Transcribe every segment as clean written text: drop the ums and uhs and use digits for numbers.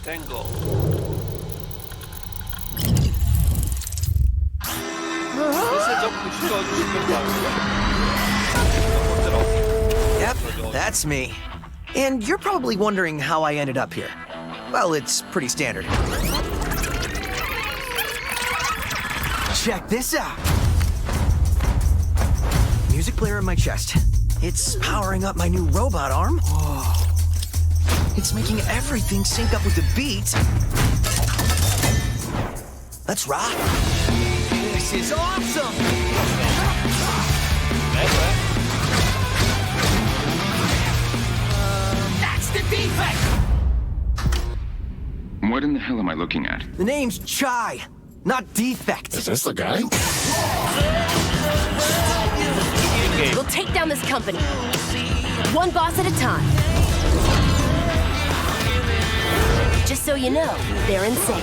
Tango. 슬슬 좀 붙여주시면 Yep, that's me. And you're probably wondering how I ended up here. Well, it's pretty standard. Check this out. Music player in my chest. It's powering up my new robot arm. Whoa. It's making everything sync up with the beat. Let's rock. This is awesome! That's the defect! What in the hell am I looking at? The name's Chai, not Defect. Is this the guy? We'll take down this company. One boss at a time. Just so you know, they're insane.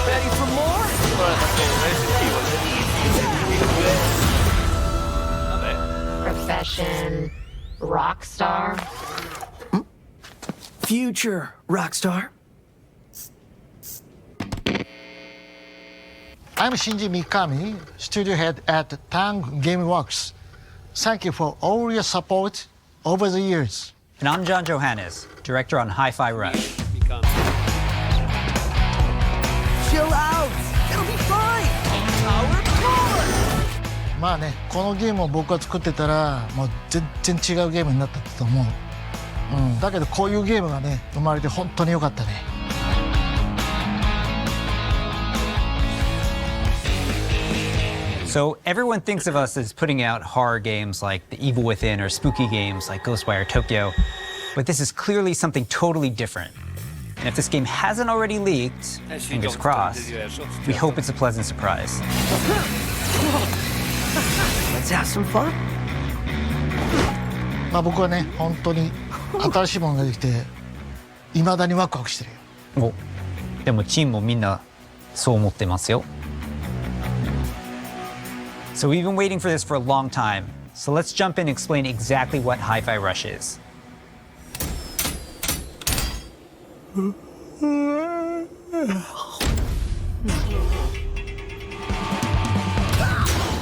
Ready for more? Profession, rock star. Future rockstar. I'm Shinji Mikami, studio head at Tang Gameworks. Thank you for all your support over the years. And I'm John Johannes, director on Hi-Fi Rush. Chill out. It'll be fine. Our core. まあね、このゲームを僕が作ってたら、もう全然違うゲームになったと思う。だけどこういうゲームがね、生まれて本当に良かったね。So everyone thinks of us as putting out horror games like The Evil Within or spooky games like Ghostwire Tokyo, but this is clearly something totally different. And if this game hasn't already leaked, fingers crossed, we hope it's a pleasant surprise. Let's have some fun. まあ僕はね、本当に新しいものができて、未だにワクワクしてるよ。お、でもチームもみんなそう思ってますよ。So we've been waiting for this for a long time. So let's jump in and explain exactly what Hi-Fi Rush is.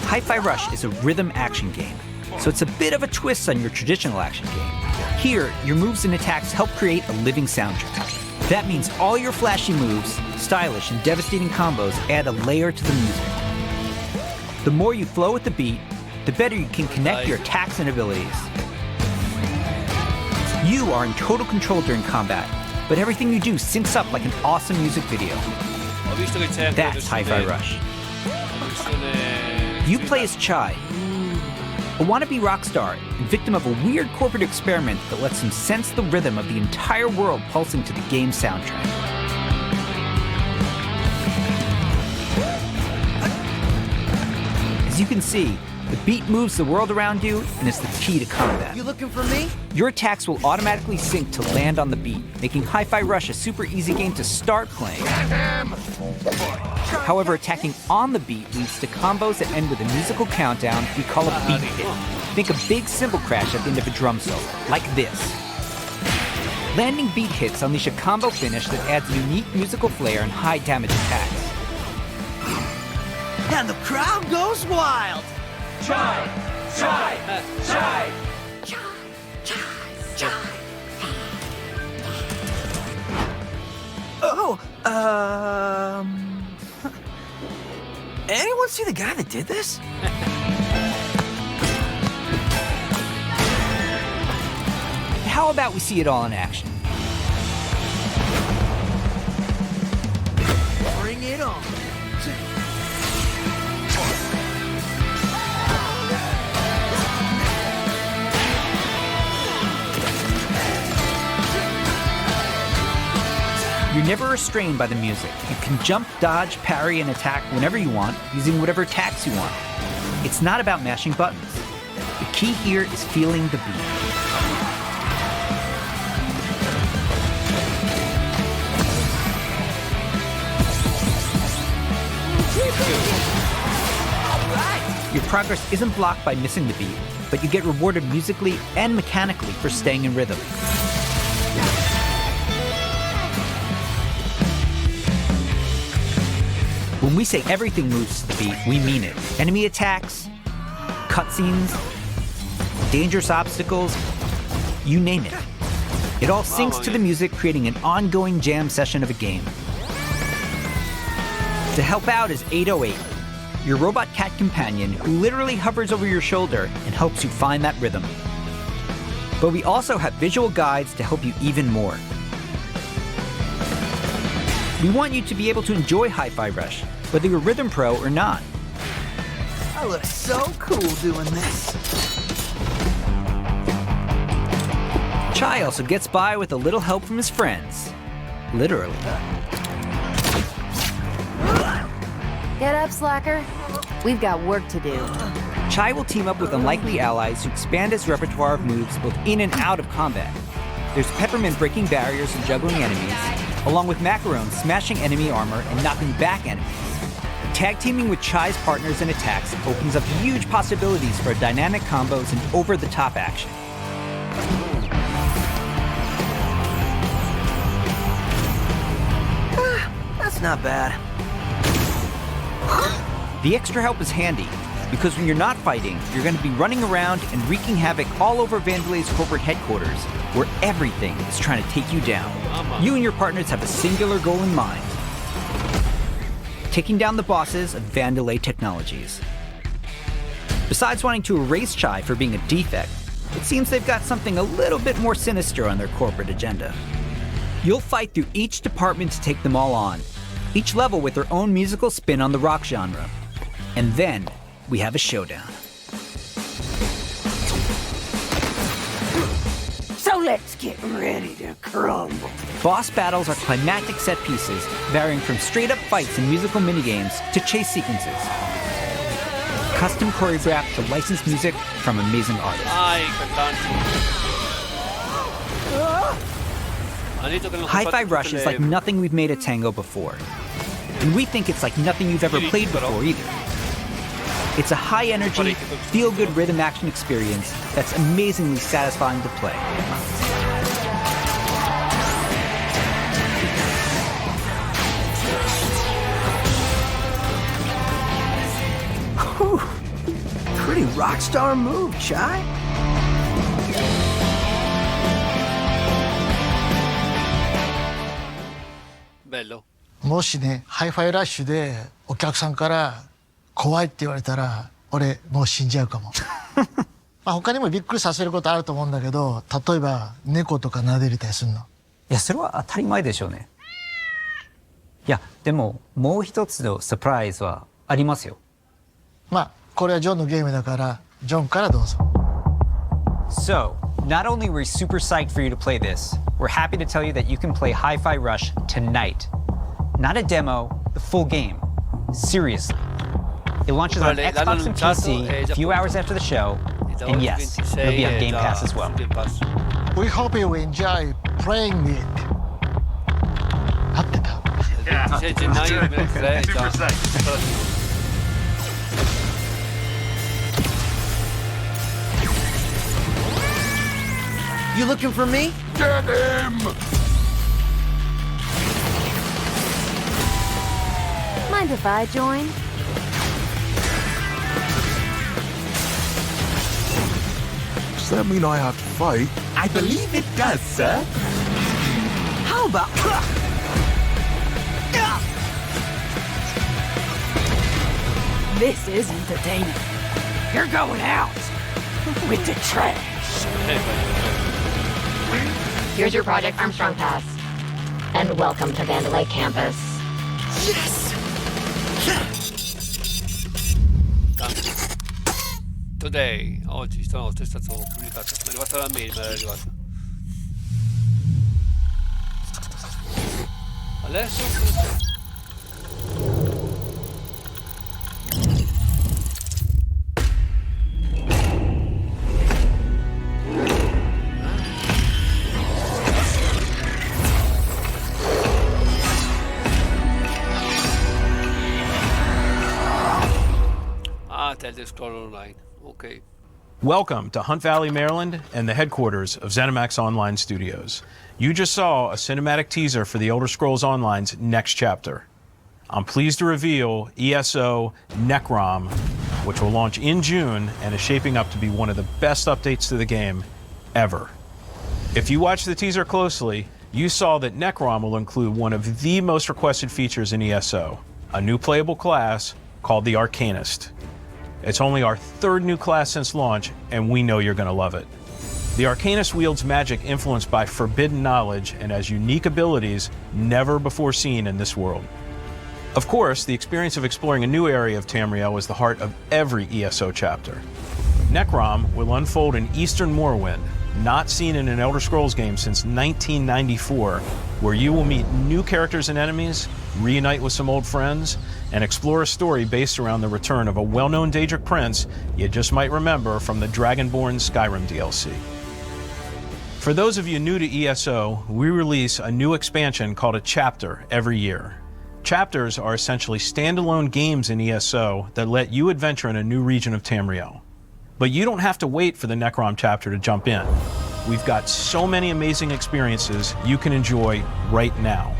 Hi-Fi Rush is a rhythm action game, so it's a bit of a twist on your traditional action game. Here, your moves and attacks help create a living soundtrack. That means all your flashy moves, stylish and devastating combos add a layer to the music. The more you flow with the beat, the better you can connect your attacks and abilities. You are in total control during combat, but everything you do syncs up like an awesome music video. That's Hi-Fi Rush. You play as Chai, a wannabe rock star and victim of a weird corporate experiment that lets him sense the rhythm of the entire world pulsing to the game's soundtrack. As you can see, the beat moves the world around you and is the key to combat. You looking for me? Your attacks will automatically sync to land on the beat, making Hi-Fi Rush a super easy game to start playing. However, attacking on the beat leads to combos that end with a musical countdown we call a beat hit. Think a big cymbal crash at the end of a drum solo, like this. Landing beat hits unleash a combo finish that adds a unique musical flair and high damage attacks. And the crowd goes wild. Chai! Chai! Chai! Oh, anyone see the guy that did this? How about we see it all in action? Bring it on. You're never restrained by the music. You can jump, dodge, parry, and attack whenever you want, using whatever attacks you want. It's not about mashing buttons. The key here is feeling the beat. Your progress isn't blocked by missing the beat, but you get rewarded musically and mechanically for staying in rhythm. When we say everything moves to the beat, we mean it. Enemy attacks, cutscenes, dangerous obstacles, you name it. It all syncs to the music, creating an ongoing jam session of a game. To help out is 808, your robot cat companion who literally hovers over your shoulder and helps you find that rhythm. But we also have visual guides to help you even more. We want you to be able to enjoy Hi-Fi Rush, whether you're a Rhythm Pro or not. I look so cool doing this. Chai also gets by with a little help from his friends. Literally. Get up, slacker. We've got work to do. Chai will team up with unlikely allies who expand his repertoire of moves both in and out of combat. There's Peppermint breaking barriers and juggling enemies, along with Macaron smashing enemy armor and knocking back enemies. Tag teaming with Chai's partners and attacks opens up huge possibilities for dynamic combos and over-the-top action. That's not bad. The extra help is handy, because when you're not fighting, you're going to be running around and wreaking havoc all over Vandelay's corporate headquarters, where everything is trying to take you down. You and your partners have a singular goal in mind: taking down the bosses of Vandelay Technologies. Besides wanting to erase Chai for being a defect, it seems they've got something a little bit more sinister on their corporate agenda. You'll fight through each department to take them all on, each level with their own musical spin on the rock genre. And then we have a showdown. So let's get ready to crumble. Boss battles are climactic set pieces, varying from straight-up fights and musical minigames to chase sequences. Custom choreographed to licensed music from amazing artists. Ay, cantante. Hi-Fi Rush is like nothing we've made at Tango before. And we think it's like nothing you've ever played before either. It's a high-energy, feel-good rhythm action experience that's amazingly satisfying to play. Whew. Pretty rock star move, Chai. Bello. もしねハイファイラッシュでお客さんから怖いって言われたら俺もう死んじゃうかもまあ他にもびっくりさせることあると思うんだけど、例えば猫とか撫でれたりするの。いや、それは当たり前でしょうね。いや、でももう一つのサプライズはありますよ。まあこれはジョンのゲームだからジョンからどうぞ。 So, not only were we super psyched for you to play this, we're happy to tell you that you can play Hi-Fi Rush tonight. Not a demo, the full game. Seriously. It launches on Xbox and PC a few hours after the show, and yes, it'll be on Game Pass as well. We hope you enjoy playing it. 合ってた。You looking for me? Get him! Mind if I join? Does that mean I have to fight? I believe it does, sir. How about... This is entertaining. You're going out with the trash. Here's your Project Armstrong pass. And welcome to Vandalay campus. Today, oggi stanotte è stato pubblicato. Mi è arrivata la mail, me l'è arrivata. Adesso Elder Scrolls Online. Ok. Welcome to Hunt Valley, Maryland, and the headquarters of ZeniMax Online Studios. You just saw a cinematic teaser for the Elder Scrolls Online's next chapter. I'm pleased to reveal ESO Necrom, which will launch in June and is shaping up to be one of the best updates to the game ever. If you watched the teaser closely, you saw that Necrom will include one of the most requested features in ESO, a new playable class called the Arcanist. It's only our third new class since launch, and we know you're going to love it. The Arcanist wields magic influenced by forbidden knowledge and has unique abilities never before seen in this world. Of course, the experience of exploring a new area of Tamriel is the heart of every ESO chapter. Necrom will unfold in Eastern Morrowind, not seen in an Elder Scrolls game since 1994, where you will meet new characters and enemies, reunite with some old friends, and explore a story based around the return of a well-known Daedric prince you just might remember from the Dragonborn Skyrim DLC. For those of you new to ESO, we release a new expansion called a chapter every year. Chapters are essentially standalone games in ESO that let you adventure in a new region of Tamriel. But you don't have to wait for the Necrom chapter to jump in. We've got so many amazing experiences you can enjoy right now.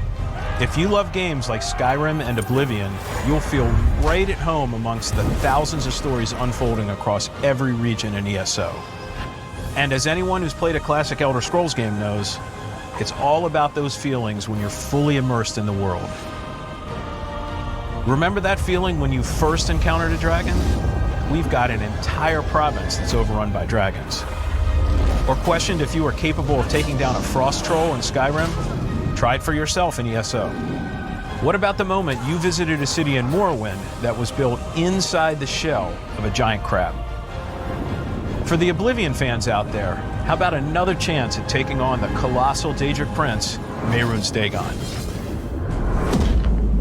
If you love games like Skyrim and Oblivion, you'll feel right at home amongst the thousands of stories unfolding across every region in ESO. And as anyone who's played a classic Elder Scrolls game knows, it's all about those feelings when you're fully immersed in the world. Remember that feeling when you first encountered a dragon? We've got an entire province that's overrun by dragons. Or questioned if you were capable of taking down a frost troll in Skyrim? Try it for yourself in ESO. What about the moment you visited a city in Morrowind that was built inside the shell of a giant crab? For the Oblivion fans out there, how about another chance at taking on the colossal Daedric prince, Mehrunes Dagon?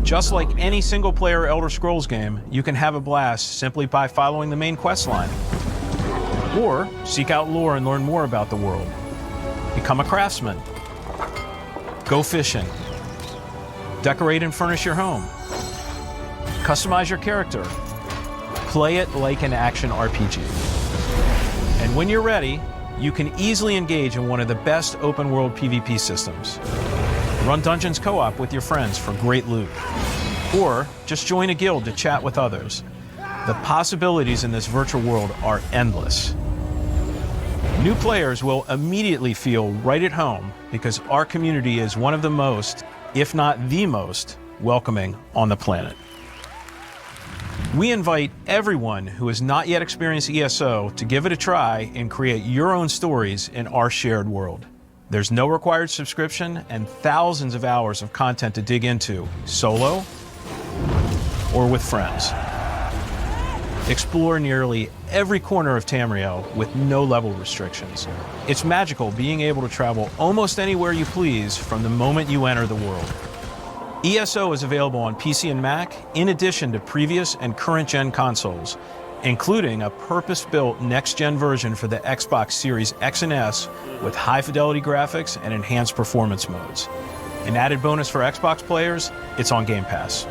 Just like any single-player Elder Scrolls game, you can have a blast simply by following the main quest line. Or seek out lore and learn more about the world. Become a craftsman. Go fishing. Decorate and furnish your home. Customize your character. Play it like an action RPG. And when you're ready, you can easily engage in one of the best open-world PvP systems. Run dungeons co-op with your friends for great loot. Or just join a guild to chat with others. The possibilities in this virtual world are endless. New players will immediately feel right at home because our community is one of the most, if not the most, welcoming on the planet. We invite everyone who has not yet experienced ESO to give it a try and create your own stories in our shared world. There's no required subscription and thousands of hours of content to dig into, solo or with friends. Explore nearly every corner of Tamriel with no level restrictions. It's magical being able to travel almost anywhere you please from the moment you enter the world. ESO is available on PC and Mac, in addition to previous and current-gen consoles, including a purpose-built next-gen version for the Xbox Series X and S with high-fidelity graphics and enhanced performance modes. An added bonus for Xbox players, it's on Game Pass.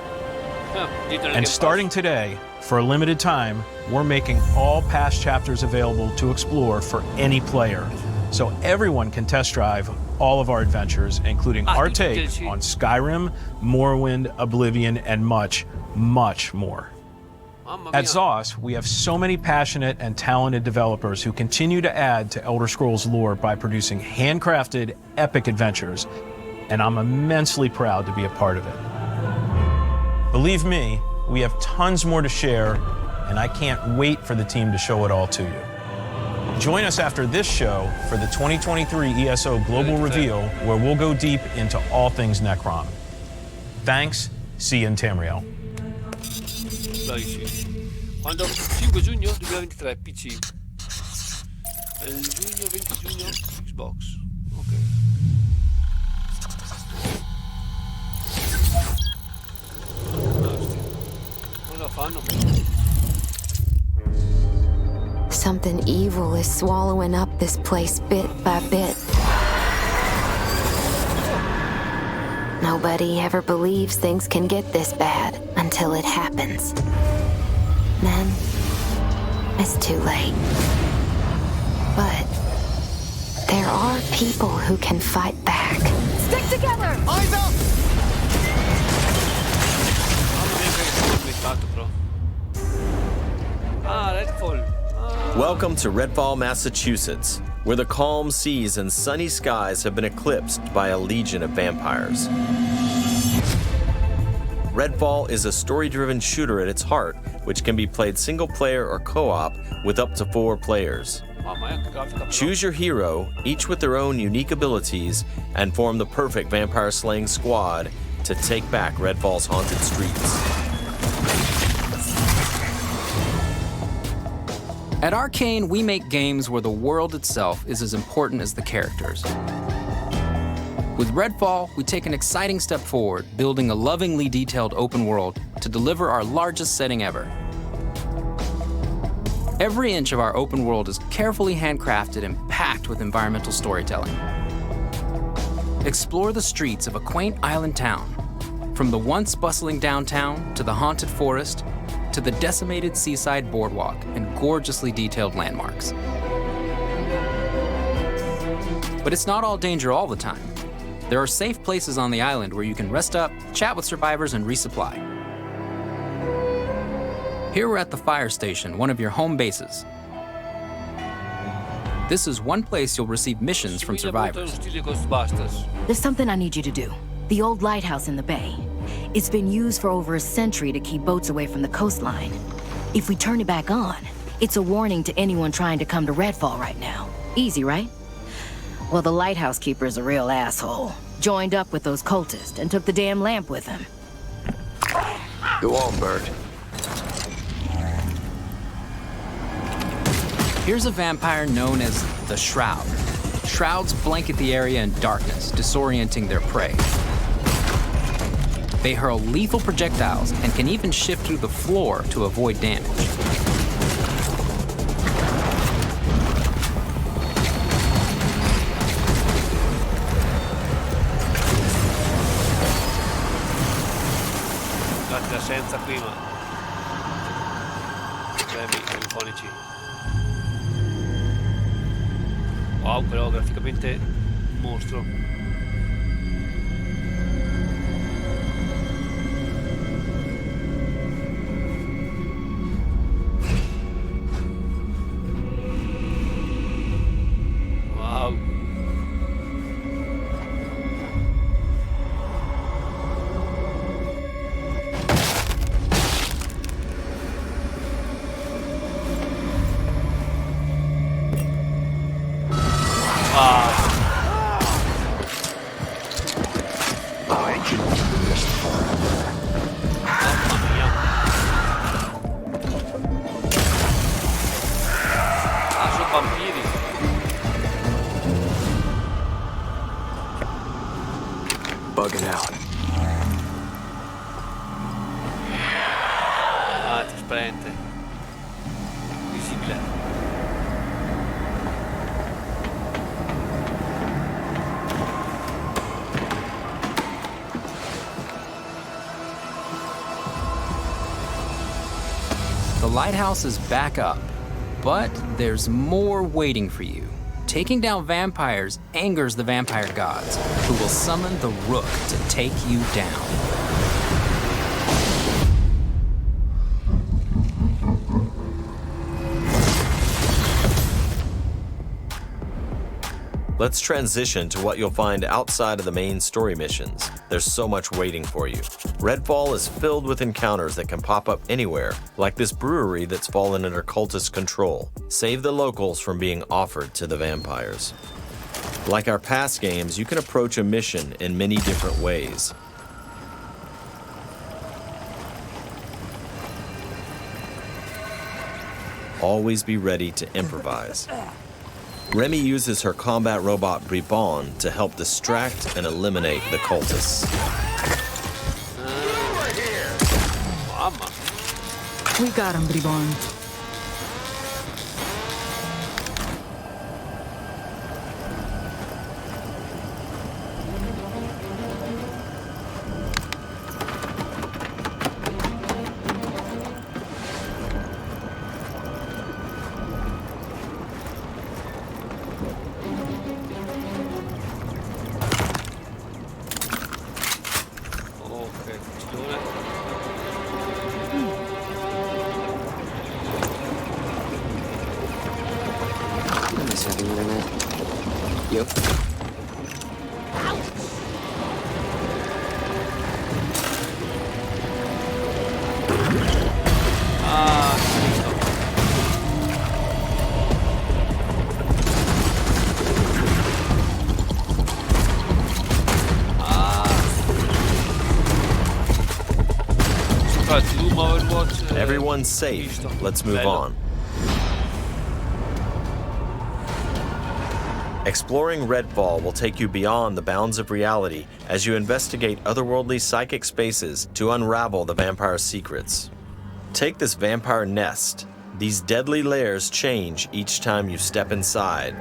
And starting today, for a limited time, we're making all past chapters available to explore for any player, so everyone can test drive all of our adventures, including our take on Skyrim, Morrowind, Oblivion, and much, much more. At ZOS, we have so many passionate and talented developers who continue to add to Elder Scrolls lore by producing handcrafted, epic adventures, and I'm immensely proud to be a part of it. Believe me, we have tons more to share, and I can't wait for the team to show it all to you. Join us after this show for the 2023 ESO Global Reveal, where we'll go deep into all things Necrom. Thanks, see you in Tamriel. Quando 5 giugno 2023 PC e il giugno 20 giugno Xbox. Ok. Cosa fanno? Something evil is swallowing up this place bit by bit. Nobody ever believes things can get this bad until it happens. Then, it's too late. But there are people who can fight back. Stick together! Eyes up! Redfall. Welcome to Redfall, Massachusetts, where the calm seas and sunny skies have been eclipsed by a legion of vampires. Redfall is a story-driven shooter at its heart, which can be played single-player or co-op with up to 4 players. Choose your hero, each with their own unique abilities, and form the perfect vampire-slaying squad to take back Redfall's haunted streets. At Arcane, we make games where the world itself is as important as the characters. With Redfall, we take an exciting step forward, building a lovingly detailed open world to deliver our largest setting ever. Every inch of our open world is carefully handcrafted and packed with environmental storytelling. Explore the streets of a quaint island town, from the once bustling downtown to the haunted forest to the decimated seaside boardwalk and gorgeously detailed landmarks. But it's not all danger all the time. There are safe places on the island where you can rest up, chat with survivors, and resupply. Here we're at the fire station, one of your home bases. This is one place you'll receive missions from survivors. There's something I need you to do. The old lighthouse in the bay. It's been used for over a century to keep boats away from the coastline. If we turn it back on, it's a warning to anyone trying to come to Redfall right now. Easy, right? Well, the lighthouse keeper's a real asshole. Joined up with those cultists and took the damn lamp with him. Go on, Bert. Here's a vampire known as the Shroud. Shrouds blanket the area in darkness, disorienting their prey. They hurl lethal projectiles and can even shift through the floor to avoid damage. Senza prima. Telefonici. Wow, però graficamente un mostro. Wow. Bugging out. Trasparente. Visibile. The lighthouse is back up, but there's more waiting for you. Taking down vampires angers the vampire gods, who will summon the Rook to take you down. Let's transition to what you'll find outside of the main story missions. There's so much waiting for you. Redfall is filled with encounters that can pop up anywhere, like this brewery that's fallen under cultist control. Save the locals from being offered to the vampires. Like our past games, you can approach a mission in many different ways. Always be ready to improvise. Remy uses her combat robot Bribon to help distract and eliminate the cultists. We got him, Bribon. you. Everyone's safe. Let's move on. Exploring Redfall will take you beyond the bounds of reality as you investigate otherworldly psychic spaces to unravel the vampire's secrets. Take this vampire nest. These deadly layers change each time you step inside.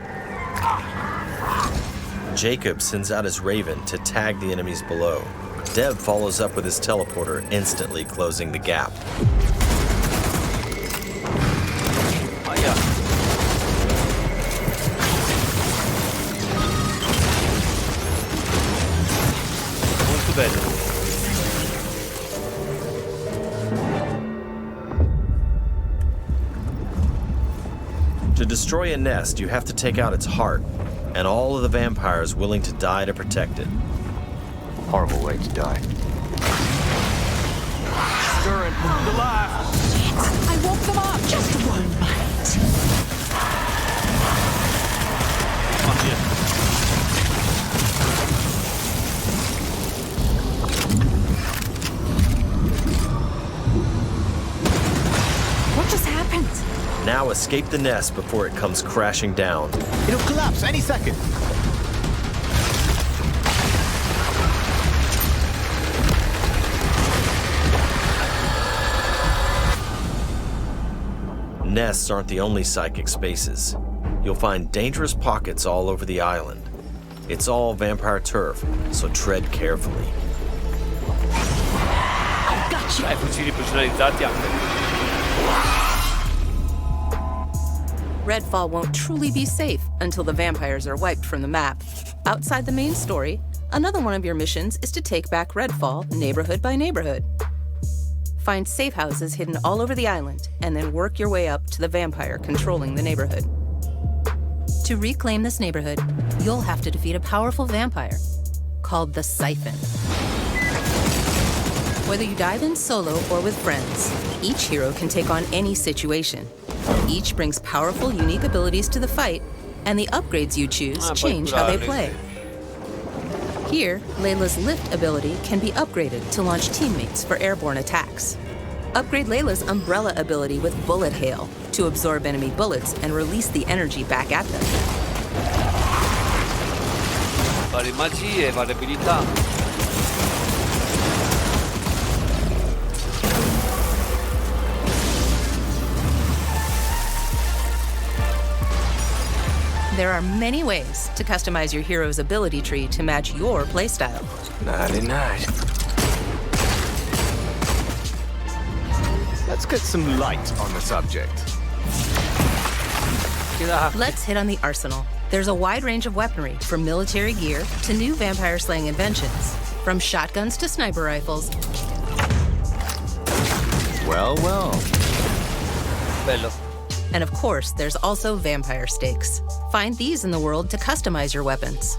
Jacob sends out his raven to tag the enemies below. Dev follows up with his teleporter, instantly closing the gap. Molto bello. To destroy a nest, you have to take out its heart, and all of the vampires willing to die to protect it. Horrible way to die. Stirring the life. I woke them up. Just one bite. What just happened? Now escape the nest before it comes crashing down. It'll collapse any second. Nests aren't the only psychic spaces. You'll find dangerous pockets all over the island. It's all vampire turf, so tread carefully. Ai fucili personalizzati anche. Redfall won't truly be safe until the vampires are wiped from the map. Outside the main story, another one of your missions is to take back Redfall neighborhood by neighborhood. Find safe houses hidden all over the island, and then work your way up to the vampire controlling the neighborhood. To reclaim this neighborhood, you'll have to defeat a powerful vampire called the Siphon. Whether you dive in solo or with friends, each hero can take on any situation. Each brings powerful, unique abilities to the fight, and the upgrades you choose change how they play. Here, Layla's lift ability can be upgraded to launch teammates for airborne attacks. Upgrade Layla's umbrella ability with bullet hail to absorb enemy bullets and release the energy back at them. Varie magie, varie abilità. There are many ways to customize your hero's ability tree to match your playstyle. Nighty night. Let's get some light on the subject. Let's hit on the arsenal. There's a wide range of weaponry, from military gear to new vampire-slaying inventions. From shotguns to sniper rifles. Well, well. Bello. And of course, there's also vampire stakes. Find these in the world to customize your weapons.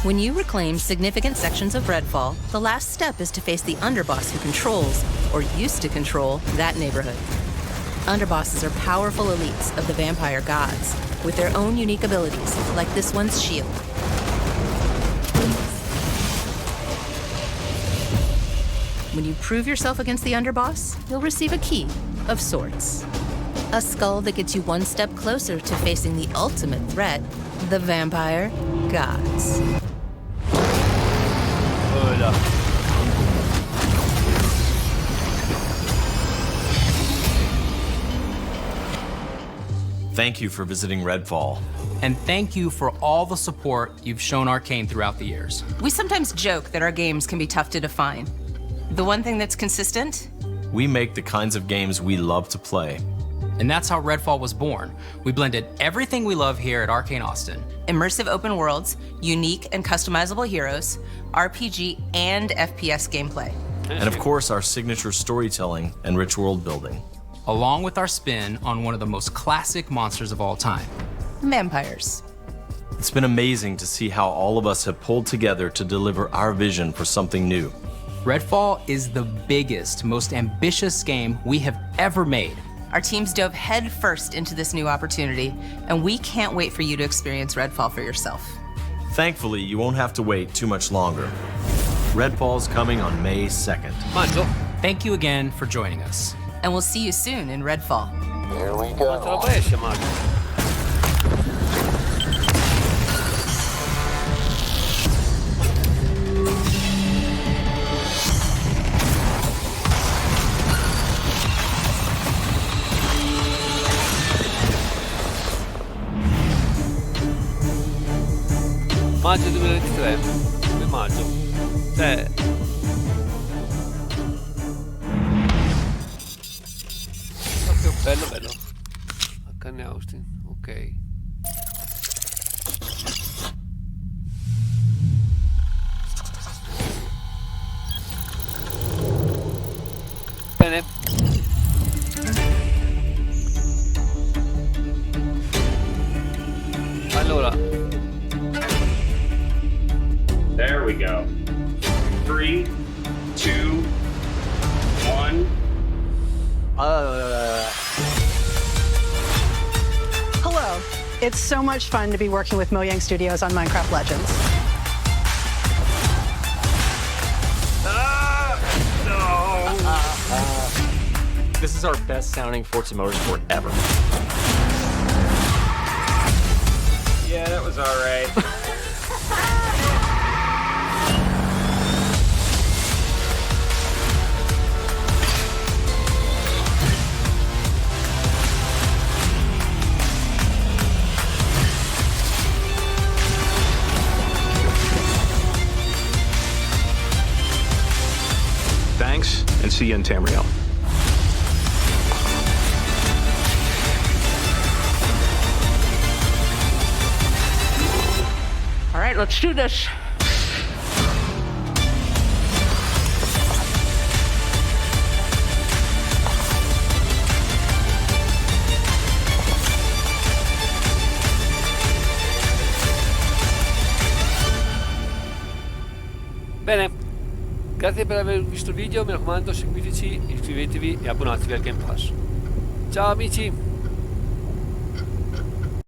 When you reclaim significant sections of Redfall, the last step is to face the underboss who controls, or used to control, that neighborhood. Underbosses are powerful elites of the vampire gods, with their own unique abilities, like this one's shield. When you prove yourself against the underboss, you'll receive a key of sorts. A skull that gets you one step closer to facing the ultimate threat, the vampire gods. Hola. Thank you for visiting Redfall. And thank you for all the support you've shown Arcane throughout the years. We sometimes joke that our games can be tough to define. The one thing that's consistent? We make the kinds of games we love to play. And that's how Redfall was born. We blended everything we love here at Arcane Austin. Immersive open worlds, unique and customizable heroes, RPG and FPS gameplay. And of course, our signature storytelling and rich world building. Along with our spin on one of the most classic monsters of all time. Vampires. It's been amazing to see how all of us have pulled together to deliver our vision for something new. Redfall is the biggest, most ambitious game we have ever made. Our teams dove headfirst into this new opportunity, and we can't wait for you to experience Redfall for yourself. Thankfully, you won't have to wait too much longer. Redfall's coming on May 2nd. Mangio. Thank you again for joining us. And we'll see you soon in Redfall. Here we Quanta roba esce, Mario? Maggio 2023, 2 maggio. Cioè... Proprio bello bello. HN Austin, ok. Bene. Allora. There we go. 3, 2, 1. Hello. It's so much fun to be working with Mojang Studios on Minecraft Legends. This is our best sounding Forza Motorsport ever. Yeah, that was all right. Thanks, and see you in Tamriel. All right, let's do this. Bene, grazie per aver visto il video, mi raccomando seguiteci, iscrivetevi e abbonatevi al Game Pass. Ciao amici!